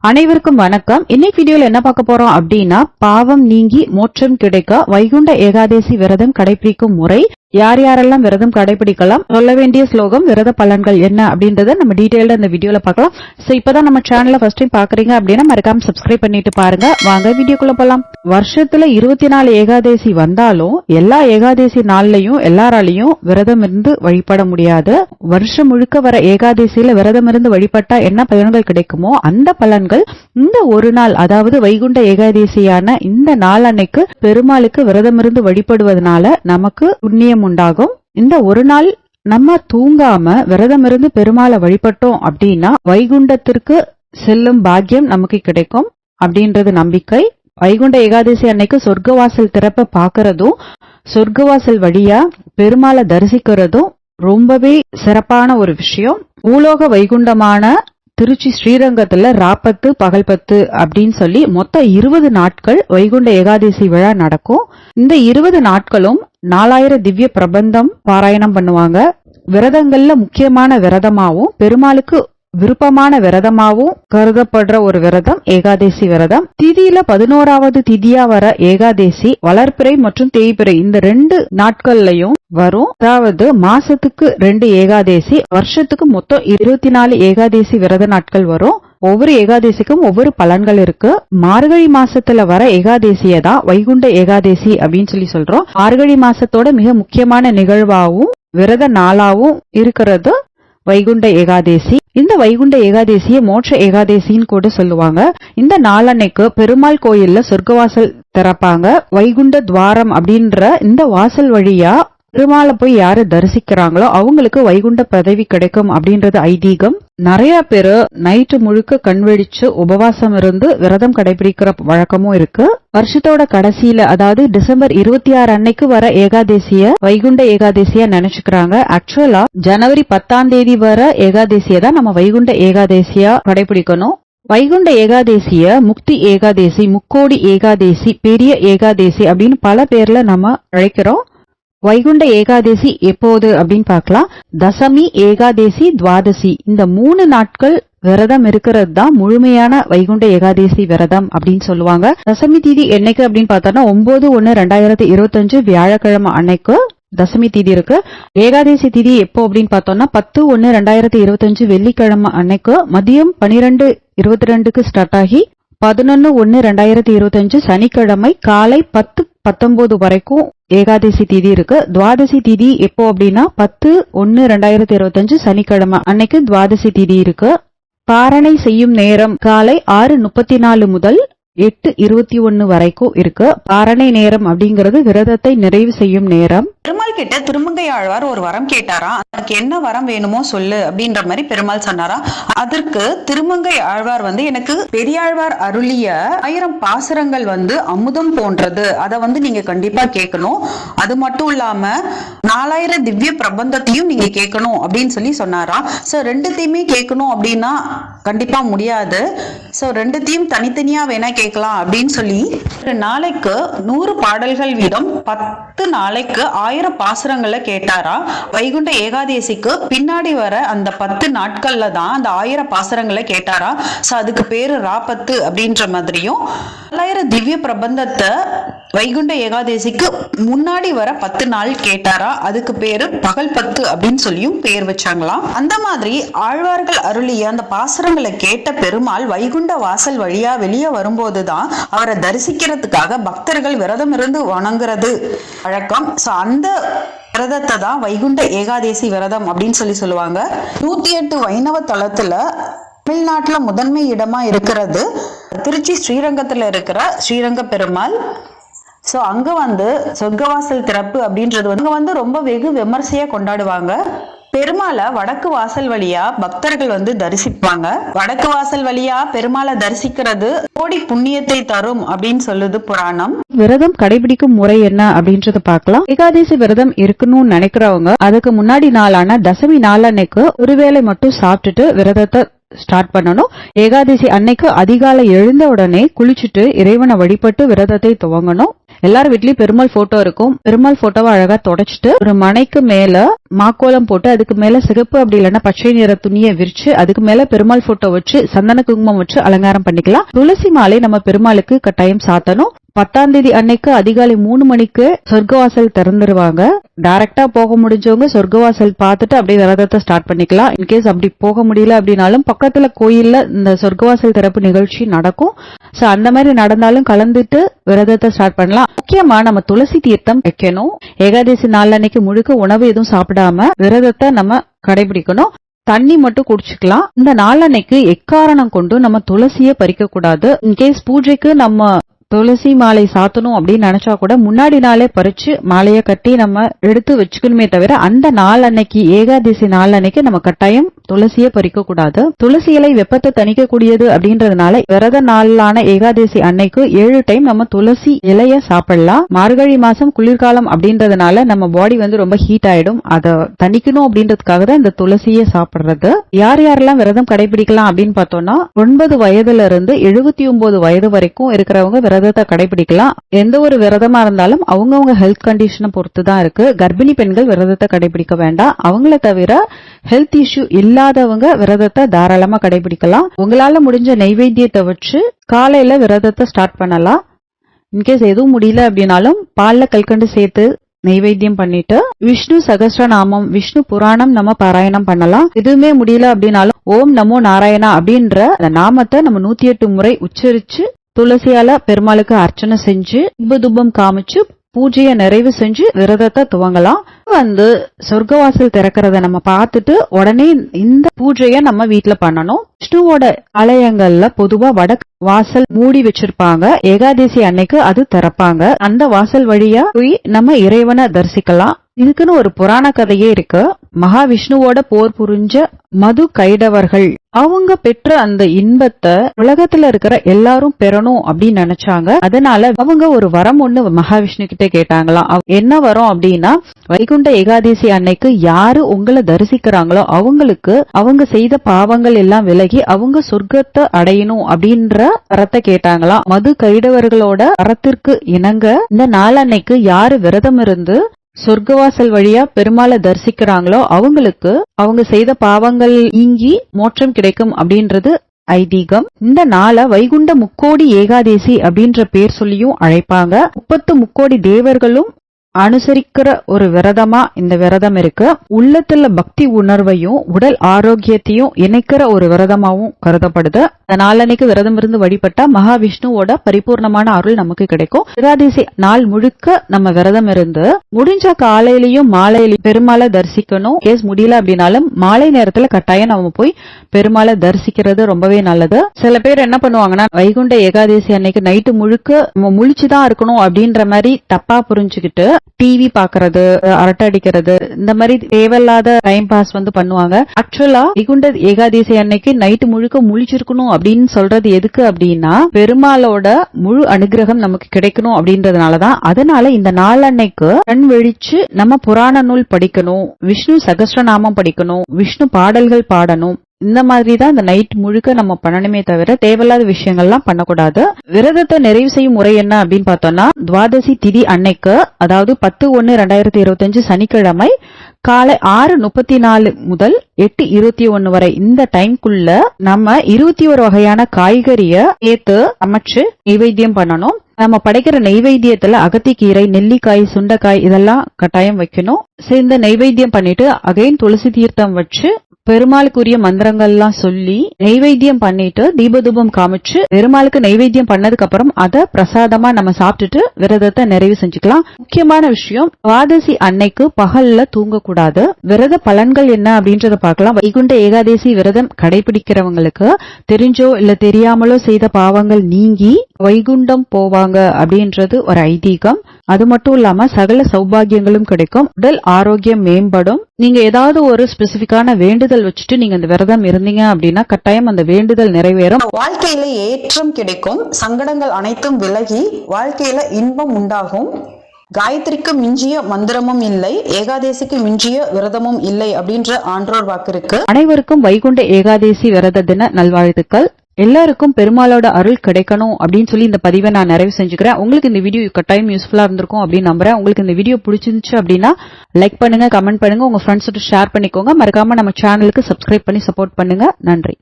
அனைவருக்கும் வணக்கம். இன்னைக்கு வீடியோல என்ன பார்க்க போறோம் அப்படின்னா, பாவம் நீங்கி மோட்சம் கிடைக்க வைகுண்ட ஏகாதசி விரதம் கடைபிடிக்கும் முறை, யார் யாரெல்லாம் விரதம் கடைபிடிக்கலாம், சொல்ல வேண்டிய ஸ்லோகம், விரத பலன்கள் என்ன அப்படின்றத நம்ம டீடைல்டா இந்த வீடியோல பார்க்கலாம். சோ இப்பதான் நம்ம சேனலை ஃபர்ஸ்ட் டைம் பாக்குறீங்க அப்படின்னா மறக்காம சப்ஸ்கிரைப் பண்ணிட்டு பாருங்க. வாங்க வீடியோக்குள்ள போலாம். வருஷத்துல 24 ஏகாதசி வந்தாலும் எல்லா ஏகாதசி நாள்லயும் எல்லாராலையும் விரதம் இருந்து வழிபட முடியாது. வருஷம் முழுக்க வர ஏகாதசியில விரதம் இருந்து வழிபட்டா என்ன பலன்கள் கிடைக்குமோ அந்த பலன்கள் இந்த ஒரு நாள், அதாவது வைகுண்ட ஏகாதசியான இந்த நாள் அன்னைக்கு பெருமாளுக்கு விரதம் இருந்து வழிபடுவதனால நமக்கு புண்ணியம் உண்டாகும். இந்த ஒரு நாள் நம்ம தூங்காம விரதம் இருந்து பெருமாளை வழிபட்டோம் அப்படின்னா வைகுண்டத்திற்கு செல்லும் பாக்கியம் நமக்கு கிடைக்கும் அப்படின்றது நம்பிக்கை. வைகுண்ட ஏகாதசி அன்னைக்கு சொர்க்கவாசல் திறப்ப பாக்குறதும் சொர்க்கவாசல் வழியா பெருமாளை தரிசிக்கிறதும் ரொம்பவே சிறப்பான ஒரு விஷயம். பூலோக வைகுண்டமான திருச்சி ஸ்ரீரங்கத்துல ராப்பத்து பகல் பத்து அப்படின்னு சொல்லி மொத்தம் 20 நாட்கள் வைகுண்ட ஏகாதசி விழா நடக்கும். இந்த 20 நாட்களும் 4000 திவ்ய பிரபந்தம் பாராயணம் பண்ணுவாங்க. விரதங்கள்ல முக்கியமான விரதமாவும் பெருமாளுக்கு விருப்பமான விரதமாவும் கருதப்படுற ஒரு விரதம் ஏகாதசி விரதம். திதியில 11வது திதியா வர ஏகாதசி வளர்பிறை மற்றும் தேய்பிறை இந்த 2 நாட்கள்லயும் வரும். அதாவது மாசத்துக்கு 2 ஏகாதசி, வருஷத்துக்கு மொத்தம் 24 ஏகாதசி விரத நாட்கள் வரும். ஒவ்வொரு ஏகாதசிக்கும் ஒவ்வொரு பலன்கள் இருக்கு. மார்கழி மாசத்துல வர ஏகாதசியை தான் வைகுண்ட ஏகாதசி அப்படின்னு சொல்லி சொல்றோம். மார்கழி மாசத்தோட மிக முக்கியமான நிகழ்வாவும் விரத நாளாவும் இருக்கிறது வைகுண்ட ஏகாதசி. இந்த வைகுண்ட ஏகாதசியை மோட்ச ஏகாதசின்னு கூட சொல்லுவாங்க. இந்த நாளன்னைக்கு பெருமாள் கோயில்ல சொர்க்கவாசல் திறப்பாங்க. வைகுண்ட துவாரம் அப்படின்ற இந்த வாசல் வழியா பெருமாளை போய் யாரு தரிசிக்கிறாங்களோ அவங்களுக்கு வைகுண்ட பதவி கிடைக்கும் அப்படின்றது ஐதீகம். நிறைய பேரு நைட்டு முழுக்க கண்வெடிச்சு உபவாசம் இருந்து விரதம் கடைபிடிக்கிற வழக்கமும் இருக்கு. வருஷத்தோட கடைசியில, அதாவது டிசம்பர் 26 அன்னைக்கு வர ஏகாதசிய வைகுண்ட ஏகாதசியா நினைச்சுக்கிறாங்க. ஆக்சுவலா ஜனவரி 10ஆம் தேதி வர ஏகாதசியை தான் நம்ம வைகுண்ட ஏகாதசியா கடைபிடிக்கணும். வைகுண்ட ஏகாதசிய முக்தி ஏகாதசி, முக்கோடி ஏகாதசி, பெரிய ஏகாதசி அப்படின்னு பல பேர்ல நம்ம அழைக்கிறோம். வைகுண்ட ஏகாதசி எப்போது அப்படின்னு பார்க்கலாம். தசமி, ஏகாதசி, துவாதசி இந்த 3 நாட்கள் விரதம் இருக்கிறது தான் முழுமையான வைகுண்ட ஏகாதசி விரதம் அப்படின்னு சொல்லுவாங்க. தசமி திதி என்னைக்கு அப்படின்னு பார்த்தோம்னா 9/1/2025 வியாழக்கிழமை அன்னைக்கு தசமி திதி இருக்கு. ஏகாதசி திதி எப்போ அப்படின்னு பார்த்தோம்னா 10/1/2025 வெள்ளிக்கிழமை அன்னைக்கு மதியம் 12:22 ஸ்டார்ட் ஆகி 11/1/2025 சனிக்கிழமை காலை 10:19 வரைக்கும் ஏகாதசி திதி இருக்கு. துவாதசி திதி எப்போ அப்படின்னா 10/1/2025 சனிக்கிழமை அன்னைக்கு துவாதசி திதி இருக்கு. பாரணை செய்யும் நேரம் காலை 6:34 முதல் 8:21 வரைக்கும் இருக்கு. பாரணை நேரம் அப்படிங்கிறது விரதத்தை நிறைவு செய்யும் நேரம். பெருமாள் கிட்ட திருமங்கை ஆழ்வார் ஒரு வரம் கேட்டாரா, அதுக்கு என்ன வரம் வேணுமோ சொல்லு அப்படின்ற மாதிரி பெருமாள் சொன்னாரா. அதற்கு திருமங்கை ஆழ்வார் எனக்கு பெரியாழ்வார் அருளிய 1000 பாசுரங்கள் அமுதம் போன்றது, அதை நீங்க கண்டிப்பா கேட்கணும். அது மட்டும் இல்லாம 4000 திவ்ய பிரபந்தத்தையும் நீங்க கேட்கணும் அப்படின்னு சொல்லி சொன்னாரா. சோ ரெண்டுத்தையுமே கேட்கணும் அப்படின்னா கண்டிப்பா முடியாது. சோ ரெண்டுத்தையும் தனித்தனியா வேணா கேட்கலாம் அப்படின்னு சொல்லி ஒரு நாளைக்கு 100 பாடல்கள் வீதம் 10 நாளைக்கு 1000 பாசுரங்களை கேட்டாரா. வைகுண்ட ஏகாதசிக்கு பின்னாடி வர அந்த 10 நாட்கள்ல தான் அந்த 1000 பாசுரங்களை கேட்டாரா. சோ அதுக்கு பேரு ராப்பத்து அப்படின்ற மாதிரியும், 4000 திவ்ய பிரபந்தத்தை வைகுண்ட ஏகாதசிக்கு முன்னாடி வர 10 நாள் கேட்டாரா, அதுக்கு பேரு பகல் பத்து அப்படின்னு சொல்லியும் பேர் வச்சாங்களாம். அந்த மாதிரி ஆழ்வார்கள் அருளிய அந்த பாசுரங்களை கேட்ட பெருமாள் வைகுண்ட வாசல் வழியா வெளியே வரும்போதுதான் அவரை தரிசிக்கிறதுக்காக பக்தர்கள் விரதம் இருந்து வணங்குறது வழக்கம். சோ அந்த விரதத்தை தான் வைகுண்ட ஏகாதசி விரதம் அப்படின்னு சொல்லுவாங்க. 108 வைணவ தலத்துல தமிழ்நாட்டுல முதன்மை இடமா இருக்கிறது திருச்சி ஸ்ரீரங்கத்துல இருக்கிற ஸ்ரீரங்க பெருமாள். சோ அங்க சொர்க்கவாசல் திறப்பு அப்படின்றது அங்க ரொம்ப வெகு விமர்சையா கொண்டாடுவாங்க. பெருமாளை வடக்கு வாசல் வழியா பக்தர்கள் தரிசிப்பாங்க. வடக்கு வாசல் வழியா பெருமாளை தரிசிக்கிறது கோடி புண்ணியத்தை தரும் அப்படின்னு சொல்லுது புராணம். விரதம் கடைபிடிக்கும் முறை என்ன அப்படின்றத பார்க்கலாம். ஏகாதசி விரதம் இருக்கணும்னு நினைக்கிறவங்க அதுக்கு முன்னாடி நாளான தசமி நாளன்னைக்கு ஒருவேளை மட்டும் சாப்பிட்டுட்டு விரதத்தை ஸ்டார்ட் பண்ணணும். ஏகாதசி அன்னைக்கு அதிகாலை எழுந்த உடனே குளிச்சுட்டு இறைவனை வழிபட்டு விரதத்தை துவங்கணும். எல்லார் வீட்லயும் பெருமாள் போட்டோ இருக்கும். பெருமாள் போட்டோவை அழகா தொடச்சிட்டு ஒரு மனைக்கு மேல மாக்கோலம் போட்டு அதுக்கு மேல சிகப்பு அப்படி இல்லைன்னா பச்சை நிற துணியை விரிச்சு அதுக்கு மேல பெருமாள் போட்டோ வச்சு சந்தன குங்குமம் வச்சு அலங்காரம் பண்ணிக்கலாம். துளசி மாலை நம்ம பெருமாளுக்கு கட்டாயம் சாத்தணும். 10ஆம் தேதி அன்னைக்கு அதிகாலை 3 மணிக்கு சொர்க்கவாசல் திறந்துருவாங்க. டைரக்டா போக முடிஞ்சவங்க சொர்க்கவாசல் பார்த்துட்டு அப்படியே விரதத்தை ஸ்டார்ட் பண்ணிக்கலாம். இன்கேஸ் அப்படி போக முடியல அப்படின்னாலும் பக்கத்துல கோயில்ல இந்த சொர்க்கவாசல் திறப்பு நிகழ்ச்சி நடக்கும். சோ அந்த மாதிரி நடந்தாலும் கலந்துட்டு விரதத்தை ஸ்டார்ட் பண்ணலாம். முக்கியமா நம்ம துளசி தீர்த்தம் வைக்கணும். ஏகாதசி நாள் அன்னைக்கு முழுக்க உணவு எதுவும் சாப்பிடாம விரதத்தை நம்ம கடைபிடிக்கணும். தண்ணி மட்டும் குடிச்சுக்கலாம். இந்த நாளன்னைக்கு எக்காரணம் கொண்டு நம்ம துளசியை பறிக்க கூடாது. இன்கேஸ் பூஜைக்கு நம்ம துளசி மாலை சாத்தணும் அப்படின்னு நினைச்சா கூட முன்னாடி நாளே பறிச்சு மாலைய கட்டி நம்ம எடுத்து வச்சுக்கணுமே தவிர அந்த நாள் அன்னைக்கு ஏகாதசி நாள் அன்னைக்கு நம்ம கட்டாயம் துளசியை பறிக்க கூடாது. துளசி இலை வெப்பத்தை தணிக்க கூடியது அப்படின்றதுனால விரத நாளான ஏகாதசி அன்னைக்கு 7 டைம் நம்ம துளசி இலைய சாப்பிடலாம். மார்கழி மாசம் குளிர்காலம் அப்படின்றதுனால நம்ம பாடி ரொம்ப ஹீட் ஆயிடும். அதை தணிக்கணும் அப்படின்றதுக்காக தான் இந்த துளசியை சாப்பிடுறது. யார் யாரெல்லாம் விரதம் கடைபிடிக்கலாம் அப்படின்னு பார்த்தோம்னா 9 வயதுல இருந்து 79 வயது வரைக்கும் இருக்கிறவங்க விரதத்தை கடைபிடிக்கலாம். எந்த ஒரு விரதமா இருந்தாலும் அவங்கவுங்க ஹெல்த் கண்டிஷனை பொறுத்து தான் இருக்கு. கர்ப்பிணி பெண்கள் விரதத்தை கடைபிடிக்க வேண்டாம். அவங்கள தவிர ஹெல்த் இஷ்யூ இல்லாதவங்க விரதத்தை தாராளமா கடைபிடிக்கலாம். உங்களால முடிஞ்ச நைவேத்தியத்தை வச்சு காலையில விரதத்தை ஸ்டார்ட் பண்ணலாம். இன்கேஸ் எதுவும் முடியல அப்படின்னாலும் பால்ல கல்கண்டு சேர்த்து நைவேத்தியம் பண்ணிட்டு விஷ்ணு சகஸ்ரநாமம் விஷ்ணு புராணம் நம்ம பாராயணம் பண்ணலாம். எதுவுமே முடியல அப்படின்னாலும் ஓம் நமோ நாராயணா அப்படின்ற அந்த நாமத்தை நம்ம 108 முறை உச்சரிச்சு துளசியால பெருமாளுக்கு அர்ச்சனை செஞ்சு தூபம் காமிச்சு பூஜையை நிறைவு செஞ்சு விரதத்தை துவங்கலாம். சொர்க்கவாசல் திறக்கிறத நம்ம பார்த்துட்டு உடனே இந்த பூஜைய நம்ம வீட்டுல பண்ணணும். விஷ்ணுவோட ஆலயங்கள்ல பொதுவா வடக்கு வாசல் மூடி வச்சிருப்பாங்க. ஏகாதசி அன்னைக்கு அது திறப்பாங்க. அந்த வாசல் வழியா போய் நம்ம இறைவனை தரிசிக்கலாம். இதுக்குன்னு ஒரு புராண கதையே இருக்கு. மகாவிஷ்ணுவோட போர் புரிஞ்ச மது கைடவர்கள் அவங்க பெற்ற அந்த இன்பத்தை உலகத்துல இருக்கிற எல்லாரும் பெறணும் அப்படின்னு நினைச்சாங்க. அதனால அவங்க ஒரு வரம் ஒண்ணு மகாவிஷ்ணு கிட்ட கேட்டாங்களாம். என்ன வரம் அப்படின்னா, வைகுண்ட ஏகாதசி அன்னைக்கு யாரு உங்களை தரிசிக்கிறாங்களோ அவங்களுக்கு அவங்க செய்த பாவங்கள் எல்லாம் விலகி அவங்க சொர்க்கத்தை அடையணும் அப்படின்ற வரத்தை கேட்டாங்களாம். மது கைடவர்களோட வரத்திற்கு இணங்க இந்த நாளன்னைக்கு யாரு விரதம் இருந்து சொர்க்கவாசல் வழியா பெருமாளை தரிசிக்கிறாங்களோ அவங்களுக்கு அவங்க செய்த பாவங்கள் நீங்கி மோட்சம் கிடைக்கும் அப்படின்றது ஐதீகம். இந்த நாளை வைகுண்ட முக்கோடி ஏகாதசி அப்படின்ற பேர் சொல்லியும் அழைப்பாங்க. 30 முக்கோடி தேவர்களும் அனுசரிக்கிற ஒரு விரதமா இந்த விரதம் இருக்கு. உள்ளத்துல பக்தி உணர்வையும் உடல் ஆரோக்கியத்தையும் இணைக்கிற ஒரு விரதமாவும் கருதப்படுது. நாளன்னைக்கு விரதம் இருந்து வழிபட்டா மகாவிஷ்ணுவோட பரிபூர்ணமான அருள் நமக்கு கிடைக்கும். ஏகாதசி நாள் முழுக்க நம்ம விரதம் இருந்து முடிஞ்ச காலையிலயும் மாலையிலயும் பெருமாளை தரிசிக்கணும். கேஸ் முடியல அப்படின்னாலும் மாலை நேரத்துல கட்டாயம் நம்ம போய் பெருமாளை தரிசிக்கிறது ரொம்பவே நல்லது. சில பேர் என்ன பண்ணுவாங்கன்னா வைகுண்ட ஏகாதசி அன்னைக்கு நைட்டு முழுக்க நம்ம முழிச்சுதான் இருக்கணும் அப்படின்ற மாதிரி தப்பா புரிஞ்சுக்கிட்டு டிவி பாக்குறது, அரட்டை அடிக்கிறது, இந்த மாதிரி தேவையில்லாத டைம் பாஸ் பண்ணுவாங்க. ஆக்சுவலா வைகுண்ட ஏகாதசி அன்னைக்கு நைட்டு முழுக்க முழிச்சிருக்கணும் அப்படின்னு சொல்றது எதுக்கு அப்படின்னா பெருமாளோட முழு அனுகிரகம் நமக்கு கிடைக்கணும் அப்படின்றதுனாலதான். அதனால இந்த நாள் அன்னைக்கு கண் விழிச்சு நம்ம புராண நூல் படிக்கணும், விஷ்ணு சகஸ்ரநாமம் படிக்கணும், விஷ்ணு பாடல்கள் பாடணும். இந்த மாதிரி தான் இந்த நைட் முழுக்க நம்ம பண்ணணுமே தவிர தேவையில்லாத விஷயங்கள்லாம் பண்ணக்கூடாது. விரதத்தை நிறைவு செய்யும் முறை என்ன அப்படின்னு பார்த்தோம்னா, துவாதசி திதி அன்னைக்கு, அதாவது 10/1/2025 சனிக்கிழமை காலை 6:34 முதல் 8:21 வரை இந்த டைம்குள்ள நம்ம 21 வகையான காய்கறிய சேர்த்து அமைச்சு நைவேத்தியம் பண்ணணும். நம்ம படைக்கிற நைவேத்தியத்துல அகத்திக்கீரை, நெல்லிக்காய், சுண்டைக்காய் இதெல்லாம் கட்டாயம் வைக்கணும். சேர்ந்து நைவேத்தியம் பண்ணிட்டு அகைன் துளசி தீர்த்தம் வச்சு பெருமாளுக்குரிய மந்திரங்கள்லாம் சொல்லி நைவேத்தியம் பண்ணிட்டு தீபதூபம் காமிச்சு பெருமாளுக்கு நைவேத்தியம் பண்ணதுக்கு அப்புறம் அதை பிரசாதமா நம்ம சாப்பிட்டுட்டு விரதத்தை நிறைவு செஞ்சுக்கலாம். முக்கியமான விஷயம், துவாதசி அன்னைக்கு பகல்ல தூங்கக்கூடாது. விரத பலன்கள் என்ன அப்படின்றத பார்க்கலாம். வைகுண்ட ஏகாதசி விரதம் கடைபிடிக்கிறவங்களுக்கு தெரிஞ்சோ இல்ல தெரியாமலோ செய்த பாவங்கள் நீங்கி வைகுண்டம் போவாங்க அப்படின்றது ஒரு ஐதீகம். அது மட்டும் இல்லாம சகல சௌபாகியங்களும் கிடைக்கும், உடல் ஆரோக்கியம் மேம்படும். நீங்க ஏதாவது ஒரு ஸ்பெசிபிக்கான வேண்டுதல் வச்சுட்டு நீங்க அந்த விரதம் இருந்தீங்க அப்படின்னா கட்டாயம் அந்த வேண்டுதல் நிறைவேறும். வாழ்க்கையில ஏற்றம் கிடைக்கும், சங்கடங்கள் அனைத்தும் விலகி வாழ்க்கையில இன்பம் உண்டாகும். காயத்ரிக்கு மிஞ்சிய மந்திரமும் இல்லை, ஏகாதசிக்கு மிஞ்சிய விரதமும் இல்லை அப்படின்ற ஆன்றோர் வாக்கு இருக்கு. அனைவருக்கும் வைகுண்ட ஏகாதசி விரத தின நல்வாழ்த்துக்கள். எல்லாருக்கும் பெருமாளோட அருள் கிடைக்கணும் அப்படின்னு சொல்லி இந்த பதிவை நான் நிறைவு செஞ்சுக்கிறேன். உங்களுக்கு இந்த வீடியோ கட்டாயம் யூஸ்ஃபுல்லா இருந்திருக்கும் அப்படின்னு நம்புறேன். உங்களுக்கு இந்த வீடியோ பிடிச்சிருந்துச்சு அப்படின்னா லைக் பண்ணுங்க, கமெண்ட் பண்ணுங்க, உங்க ஃப்ரெண்ட்ஸோட ஷேர் பண்ணிக்கோங்க. மறக்காம நம்ம சேனலுக்கு சப்ஸ்கிரைப் பண்ணி சப்போர்ட் பண்ணுங்க. நன்றி.